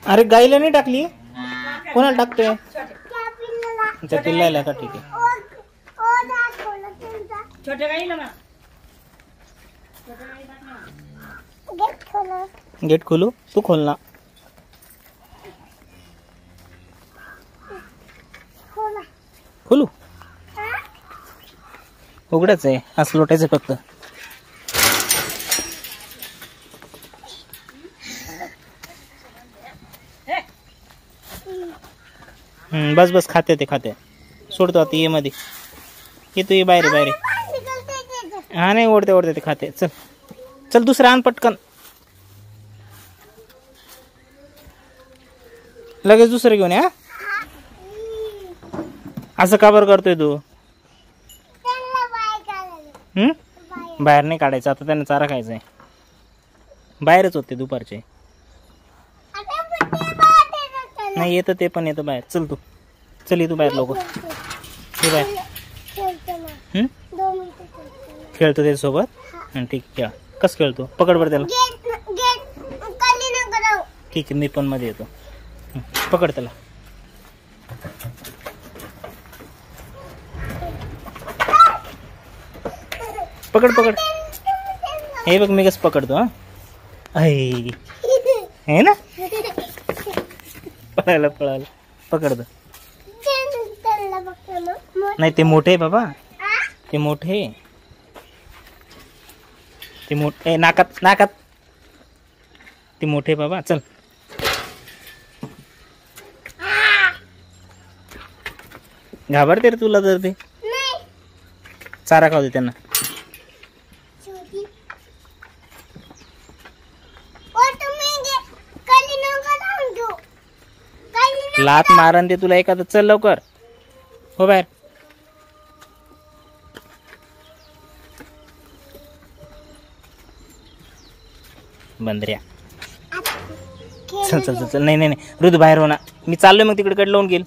अरे गाईला नाही टाकली, कोणाला टाकतोय? त्या पिल्लाला का? ठीक आहे. छोट्या गाईला ना गेट खोलू? तू खोल ना. खोलू? उघडच आहे, असं लोटायचं फक्त. बस बस, खाते ते खाते. सोडतो आता ये मध्ये. ये तू ये बाहेर बाहेर. हा नाही, ओढते ओढते ते खाते. चल चल, दुसरं आण पटकन. लगेच दुसरं घेऊन या. असं का बरं करतोय तू? बाहेर नाही काढायचं आता, त्यांना चारा खायचा आहे. बाहेरच होते दुपारचे. नाही येतं ते पण येतं बाहेर. चल तू, चल ये तू बाहेर लवकर. ये बाहेर. खेळतो त्याच्यासोबत? ठीक आहे, कसं खेळतो? पकड बरं त्याला. ठीक आहे, मी पण मध्ये येतो. पकड त्याला. पकड पकड. हे बघ मी कसं पकडतो. हा आहे ना, पळायला पळायला पकडतो. नाही ते मोठे बाबा, ते मोठे, ते मोठे नाकात नाकात. ते मोठे बाबा. चल घाबरते रे तुला तर ते. चारा खाऊ दे त्यांना. लात मारन ते तुला एखादं. चल लवकर हो बाहेर. बंदऱ्या. चल चल चल. नाही नाही नाही, ऋतू बाहेर हो ना. मी चाललोय मग तिकडे लावून घेईल.